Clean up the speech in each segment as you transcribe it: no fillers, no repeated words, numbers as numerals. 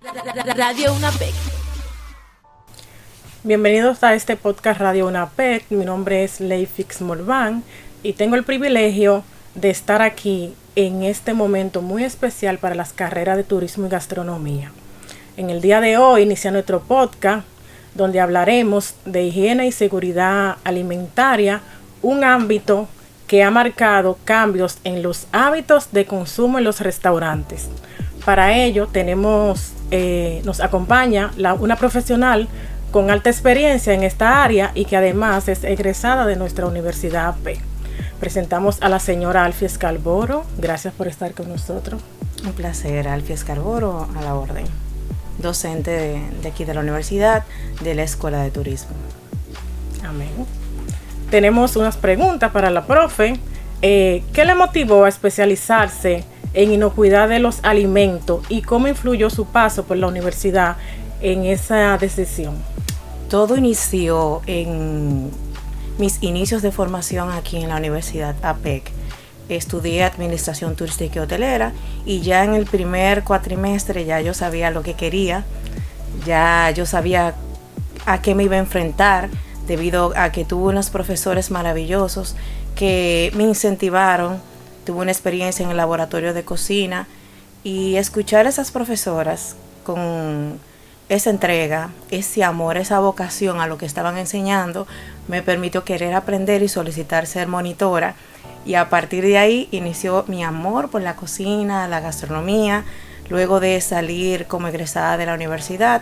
Radio UNAPEC. Bienvenidos a este podcast Radio UNAPEC. Mi nombre es Leifix Morván y tengo el privilegio de estar aquí en este momento muy especial para las carreras de turismo y gastronomía. En el día de hoy inicia nuestro podcast donde hablaremos de higiene y seguridad alimentaria, un ámbito que ha marcado cambios en los hábitos de consumo en los restaurantes. Para ello nos acompaña una profesional con alta experiencia en esta área y que además es egresada de nuestra Universidad AP. Presentamos a la señora Alfie Escarboro. Gracias por estar con nosotros. Un placer, Alfie Escarboro, a la orden. Docente de aquí de la universidad, de la Escuela de Turismo. Amén. Tenemos unas preguntas para la profe. ¿Qué le motivó a especializarse en inocuidad de los alimentos y cómo influyó su paso por la universidad en esa decisión? Todo inició en mis inicios de formación aquí en la Universidad APEC. Estudié Administración Turística y Hotelera y ya en el primer cuatrimestre ya yo sabía lo que quería, ya yo sabía a qué me iba a enfrentar debido a que tuve unos profesores maravillosos que me incentivaron. Tuve una experiencia en el laboratorio de cocina y escuchar a esas profesoras con esa entrega, ese amor, esa vocación a lo que estaban enseñando, me permitió querer aprender y solicitar ser monitora. Y a partir de ahí inició mi amor por la cocina, la gastronomía. Luego de salir como egresada de la universidad,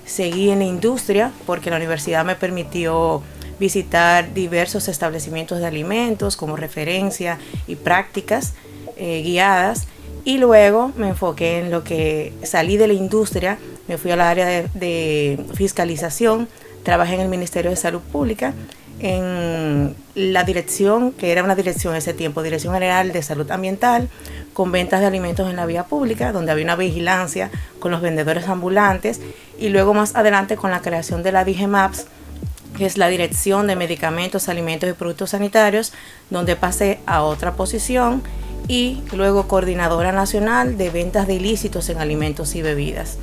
seguí en la industria porque la universidad me permitió visitar diversos establecimientos de alimentos como referencia y prácticas guiadas. Y luego me enfoqué en lo que salí de la industria, me fui al área de fiscalización, trabajé en el Ministerio de Salud Pública, en la dirección, que era una dirección en ese tiempo, Dirección General de Salud Ambiental, con ventas de alimentos en la vía pública, donde había una vigilancia con los vendedores ambulantes, y luego más adelante con la creación de la DIGEMAPS, que es la Dirección de Medicamentos, Alimentos y Productos Sanitarios, donde pasé a otra posición, y luego coordinadora nacional de ventas de ilícitos en alimentos y bebidas.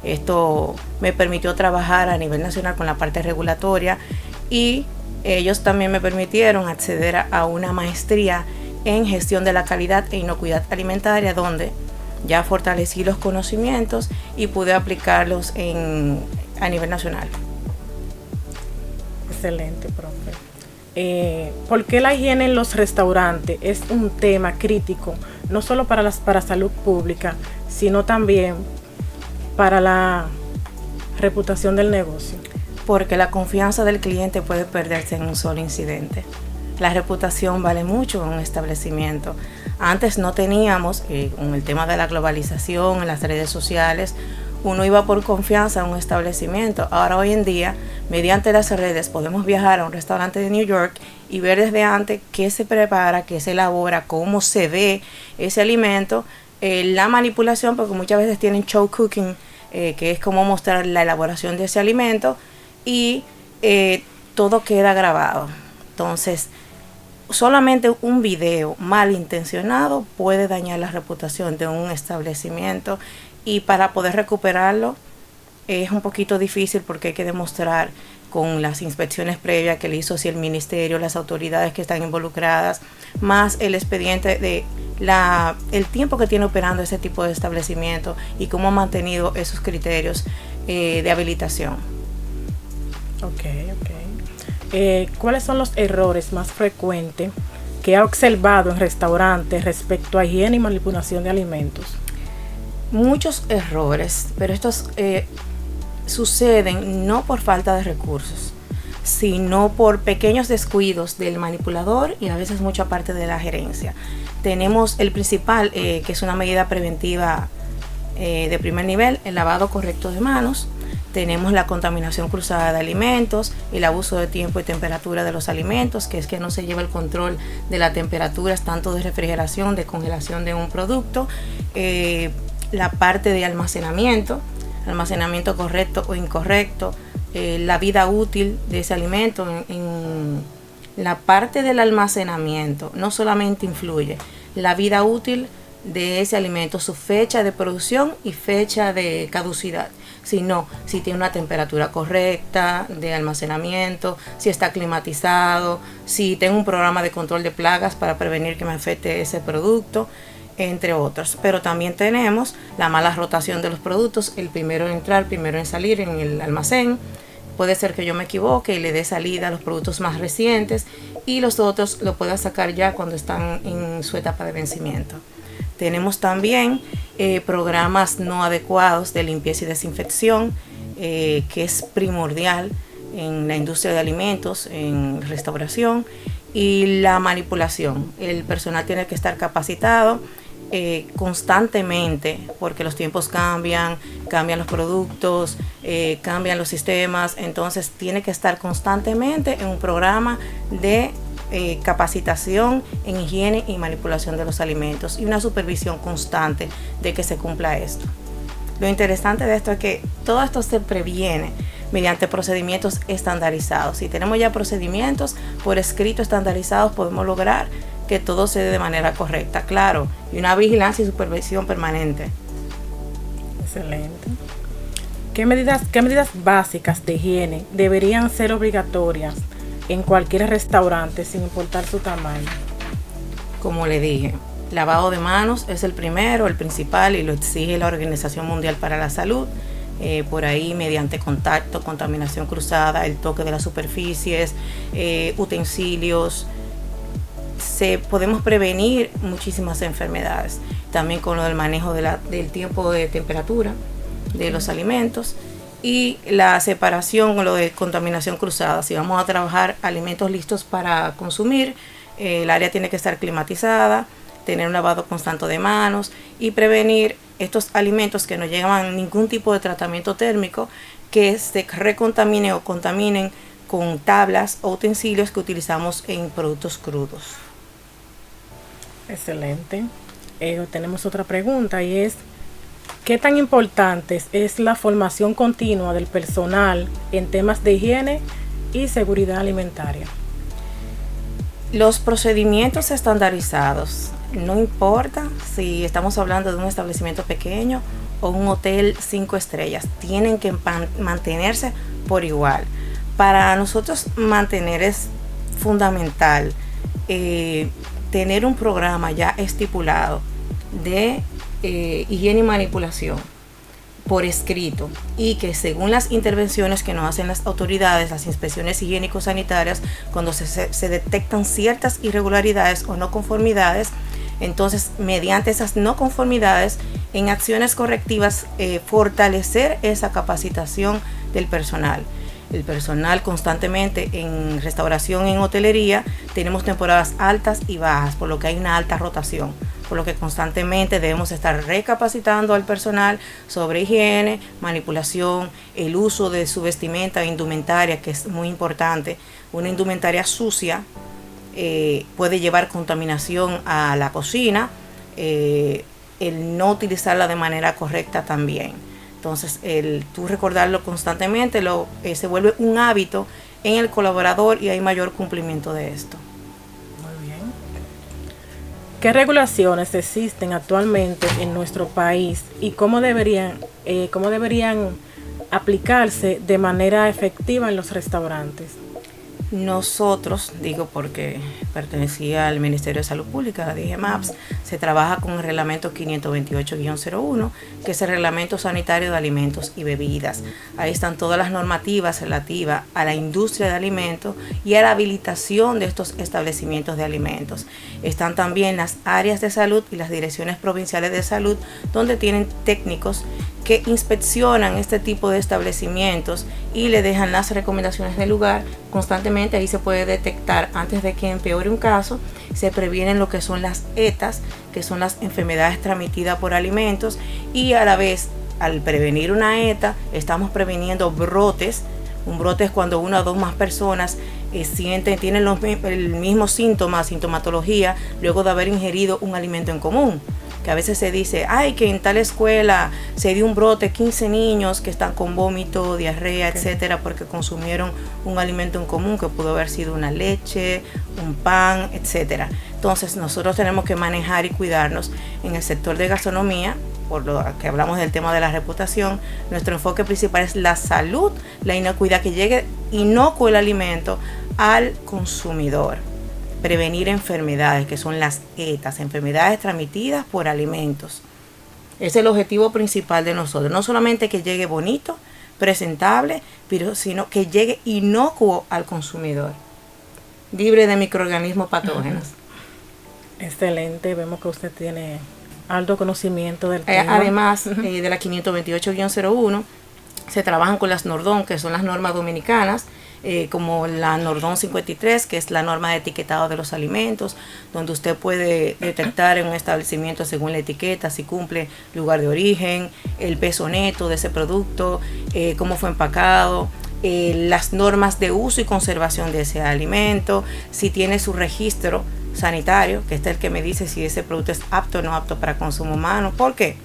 Esto me permitió trabajar a nivel nacional con la parte regulatoria y ellos también me permitieron acceder a una maestría en gestión de la calidad e inocuidad alimentaria, donde ya fortalecí los conocimientos y pude aplicarlos a nivel nacional. Excelente, profe. ¿Por qué la higiene en los restaurantes es un tema crítico, no solo para salud pública, sino también para la reputación del negocio? Porque la confianza del cliente puede perderse en un solo incidente. La reputación vale mucho en un establecimiento. Antes no teníamos, con el tema de la globalización, en las redes sociales, uno iba por confianza a un establecimiento. Ahora hoy en día, mediante las redes, podemos viajar a un restaurante de New York y ver desde antes qué se prepara, qué se elabora, cómo se ve ese alimento, la manipulación, porque muchas veces tienen show cooking, que es como mostrar la elaboración de ese alimento, y todo queda grabado. Entonces, solamente un video malintencionado puede dañar la reputación de un establecimiento, y para poder recuperarlo es un poquito difícil porque hay que demostrar con las inspecciones previas que le hizo el ministerio, las autoridades que están involucradas, más el expediente de el tiempo que tiene operando ese tipo de establecimiento y cómo ha mantenido esos criterios de habilitación. ¿Cuáles son los errores más frecuentes que ha observado en restaurantes respecto a higiene y manipulación de alimentos? Muchos errores, pero estos suceden no por falta de recursos, sino por pequeños descuidos del manipulador y a veces mucha parte de la gerencia. Tenemos el principal, que es una medida preventiva de primer nivel, el lavado correcto de manos. Tenemos la contaminación cruzada de alimentos, el abuso de tiempo y temperatura de los alimentos, que es que no se lleva el control de las temperaturas, tanto de refrigeración, de congelación de un producto. La parte de almacenamiento correcto o incorrecto, la vida útil de ese alimento. En la parte del almacenamiento no solamente influye la vida útil de ese alimento su fecha de producción y fecha de caducidad, sino si tiene una temperatura correcta de almacenamiento, si está climatizado, si tengo un programa de control de plagas para prevenir que me afecte ese producto, entre otros. Pero también tenemos la mala rotación de los productos, el primero en entrar, primero en salir en el almacén. Puede ser que yo me equivoque y le dé salida a los productos más recientes y los otros lo pueda sacar ya cuando están en su etapa de vencimiento. Tenemos también programas no adecuados de limpieza y desinfección, que es primordial en la industria de alimentos, en restauración, y la manipulación. El personal tiene que estar capacitado constantemente, porque los tiempos cambian los productos, cambian los sistemas, entonces tiene que estar constantemente en un programa de capacitación en higiene y manipulación de los alimentos y una supervisión constante de que se cumpla esto. Lo interesante de esto es que todo esto se previene mediante procedimientos estandarizados. Si tenemos ya procedimientos por escrito estandarizados, podemos lograr que todo se dé de manera correcta, claro, y una vigilancia y supervisión permanente. Excelente. ¿Qué medidas básicas de higiene deberían ser obligatorias en cualquier restaurante sin importar su tamaño? Como le dije, lavado de manos es el primero, el principal, y lo exige la Organización Mundial para la Salud. Por ahí, mediante contacto, contaminación cruzada, el toque de las superficies, utensilios, podemos prevenir muchísimas enfermedades. También con lo del manejo del tiempo de temperatura de los alimentos y la separación con lo de contaminación cruzada. Si vamos a trabajar alimentos listos para consumir, el área tiene que estar climatizada, tener un lavado constante de manos y prevenir estos alimentos que no llevan ningún tipo de tratamiento térmico que se recontamine o contaminen con tablas o utensilios que utilizamos en productos crudos. Excelente. Tenemos otra pregunta y es: ¿qué tan importante es la formación continua del personal en temas de higiene y seguridad alimentaria? Los procedimientos estandarizados, no importa si estamos hablando de un establecimiento pequeño o un hotel 5 estrellas, tienen que mantenerse por igual. Para nosotros mantener es fundamental tener un programa ya estipulado de higiene y manipulación por escrito, y que según las intervenciones que nos hacen las autoridades, las inspecciones higiénico-sanitarias, cuando se detectan ciertas irregularidades o no conformidades, entonces mediante esas no conformidades, en acciones correctivas, fortalecer esa capacitación del personal. El personal constantemente en restauración, en hotelería, tenemos temporadas altas y bajas, por lo que hay una alta rotación, por lo que constantemente debemos estar recapacitando al personal sobre higiene, manipulación, el uso de su vestimenta e indumentaria, que es muy importante. Una indumentaria sucia puede llevar contaminación a la cocina, el no utilizarla de manera correcta también. Entonces, tú recordarlo constantemente se vuelve un hábito en el colaborador y hay mayor cumplimiento de esto. Muy bien. ¿Qué regulaciones existen actualmente en nuestro país y cómo deberían aplicarse de manera efectiva en los restaurantes? Nosotros, digo porque pertenecía al Ministerio de Salud Pública, la DGMAPS, se trabaja con el reglamento 528-01, que es el reglamento sanitario de alimentos y bebidas. Ahí están todas las normativas relativas a la industria de alimentos y a la habilitación de estos establecimientos de alimentos. Están también las áreas de salud y las direcciones provinciales de salud, donde tienen técnicos que inspeccionan este tipo de establecimientos y le dejan las recomendaciones del lugar. Constantemente ahí se puede detectar, antes de que empeore un caso, se previenen lo que son las ETAs, que son las enfermedades transmitidas por alimentos, y a la vez, al prevenir una ETA, estamos previniendo brotes. Un brote es cuando una o dos más personas tienen el mismo sintomatología luego de haber ingerido un alimento en común. Que a veces se dice, que en tal escuela se dio un brote, 15 niños que están con vómito, diarrea, etcétera, porque consumieron un alimento en común que pudo haber sido una leche, un pan, etcétera. Entonces nosotros tenemos que manejar y cuidarnos en el sector de gastronomía. Por lo que hablamos del tema de la reputación, nuestro enfoque principal es la salud, la inocuidad, que llegue inocuo el alimento al consumidor. Prevenir enfermedades, que son las ETAs, enfermedades transmitidas por alimentos. Ese es el objetivo principal de nosotros. No solamente que llegue bonito, presentable, pero sino que llegue inocuo al consumidor, libre de microorganismos patógenos. Excelente, vemos que usted tiene alto conocimiento del tema. Además, de la 528-01, se trabajan con las NORDON, que son las normas dominicanas, como la NORDON 53, que es la norma de etiquetado de los alimentos, donde usted puede detectar en un establecimiento según la etiqueta si cumple lugar de origen, el peso neto de ese producto, cómo fue empacado, las normas de uso y conservación de ese alimento, si tiene su registro sanitario, que este es el que me dice si ese producto es apto o no apto para consumo humano. ¿Por qué?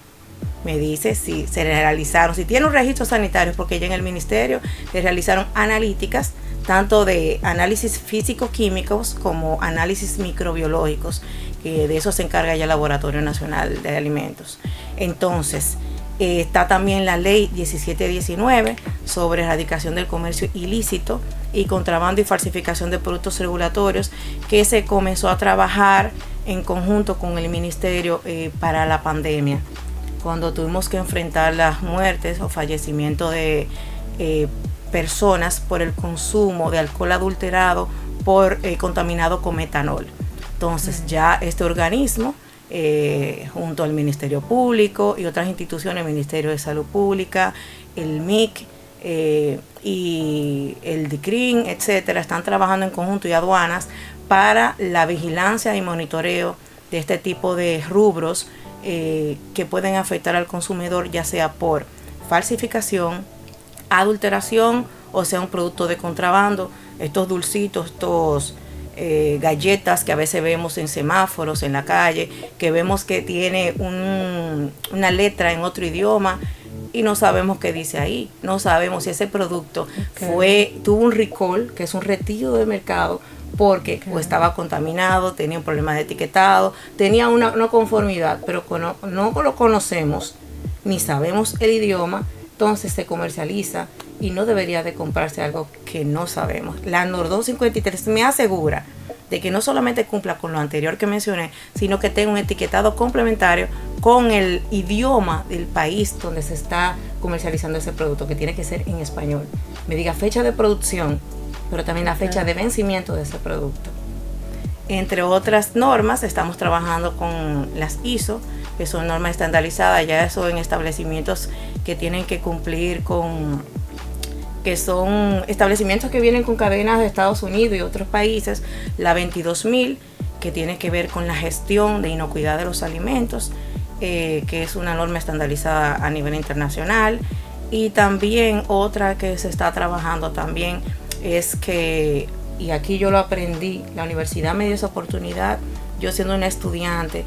Me dice si se realizaron, si tiene un registro sanitario, porque ya en el ministerio le realizaron analíticas, tanto de análisis físico-químicos como análisis microbiológicos, que de eso se encarga ya el Laboratorio Nacional de Alimentos. Entonces, está también la ley 1719 sobre erradicación del comercio ilícito y contrabando y falsificación de productos regulatorios, que se comenzó a trabajar en conjunto con el ministerio para la pandemia, cuando tuvimos que enfrentar las muertes o fallecimiento de personas por el consumo de alcohol adulterado contaminado con metanol. Entonces ya este organismo, junto al Ministerio Público y otras instituciones, el Ministerio de Salud Pública, el MIC y el DICRIN, etcétera, están trabajando en conjunto, y aduanas, para la vigilancia y monitoreo de este tipo de rubros que pueden afectar al consumidor, ya sea por falsificación, adulteración o sea un producto de contrabando. Estos dulcitos, estos galletas que a veces vemos en semáforos, en la calle, que vemos que tiene una letra en otro idioma y no sabemos qué dice ahí, no sabemos si ese producto tuvo un recall, que es un retiro de mercado, porque o estaba contaminado, tenía un problema de etiquetado, tenía una no conformidad, pero no lo conocemos ni sabemos el idioma, entonces se comercializa y no debería de comprarse algo que no sabemos. La NORDON 53 me asegura de que no solamente cumpla con lo anterior que mencioné, sino que tenga un etiquetado complementario con el idioma del país donde se está comercializando ese producto, que tiene que ser en español. Me diga fecha de producción, pero también la fecha de vencimiento de ese producto. Entre otras normas, estamos trabajando con las ISO, que son normas estandarizadas, ya eso en establecimientos que tienen que cumplir que son establecimientos que vienen con cadenas de Estados Unidos y otros países, la 22.000, que tiene que ver con la gestión de inocuidad de los alimentos, que es una norma estandarizada a nivel internacional, y también otra que se está trabajando también es que, y aquí yo lo aprendí, la universidad me dio esa oportunidad, yo siendo una estudiante,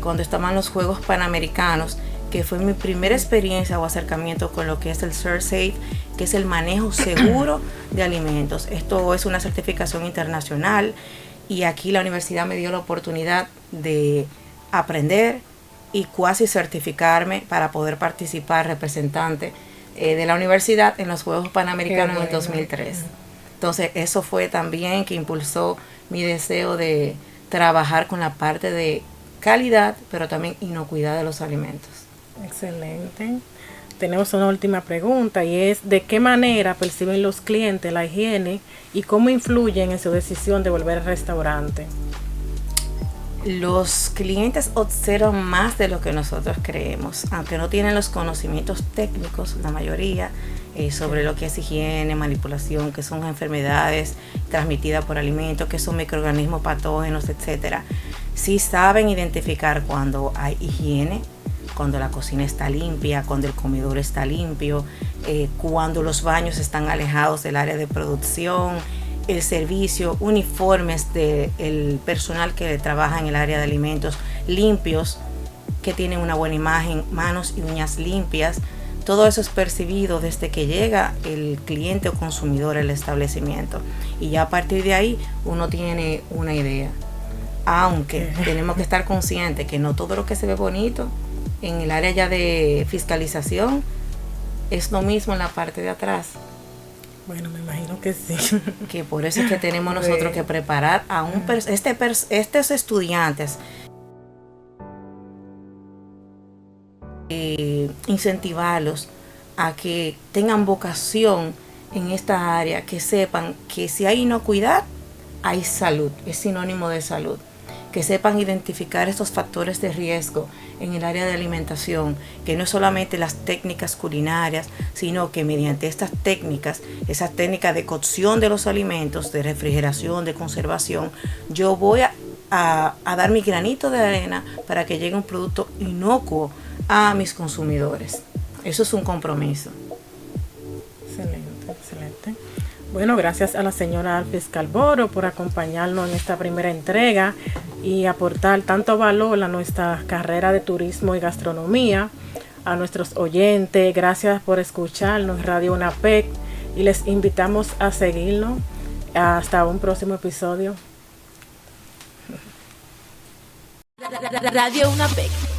cuando estaban los Juegos Panamericanos, que fue mi primera experiencia o acercamiento con lo que es el ServSafe, que es el manejo seguro de alimentos. Esto es una certificación internacional y aquí la universidad me dio la oportunidad de aprender y cuasi certificarme para poder participar representante de la universidad en los Juegos Panamericanos en el 2003. Entonces eso fue también que impulsó mi deseo de trabajar con la parte de calidad, pero también inocuidad de los alimentos. Excelente. Tenemos una última pregunta y es: ¿de qué manera perciben los clientes la higiene y cómo influyen en su decisión de volver al restaurante? Los clientes observan más de lo que nosotros creemos, aunque no tienen los conocimientos técnicos, la mayoría, sobre lo que es higiene, manipulación, que son enfermedades transmitidas por alimentos, que son microorganismos patógenos, etcétera. Sí saben identificar cuando hay higiene, cuando la cocina está limpia, cuando el comedor está limpio, cuando los baños están alejados del área de producción, el servicio, uniformes del personal que trabaja en el área de alimentos limpios, que tienen una buena imagen, manos y uñas limpias. Todo eso es percibido desde que llega el cliente o consumidor al establecimiento, y ya a partir de ahí uno tiene una idea. Aunque tenemos que estar conscientes que no todo lo que se ve bonito en el área ya de fiscalización es lo mismo en la parte de atrás. Bueno, me imagino que sí. Que por eso es que tenemos nosotros que preparar a estos estudiantes, incentivarlos a que tengan vocación en esta área, que sepan que si hay inocuidad, hay salud, es sinónimo de salud. Que sepan identificar estos factores de riesgo en el área de alimentación, que no es solamente las técnicas culinarias, sino que mediante estas técnicas, esas técnicas de cocción de los alimentos, de refrigeración, de conservación, yo voy a dar mi granito de arena para que llegue un producto inocuo a mis consumidores. Eso es un compromiso. Excelente, excelente. Bueno, gracias a la señora Alfis Calboro por acompañarnos en esta primera entrega y aportar tanto valor a nuestra carrera de turismo y gastronomía, a nuestros oyentes. Gracias por escucharnos, Radio UNAPEC, y les invitamos a seguirnos. Hasta un próximo episodio. Radio UNAPEC.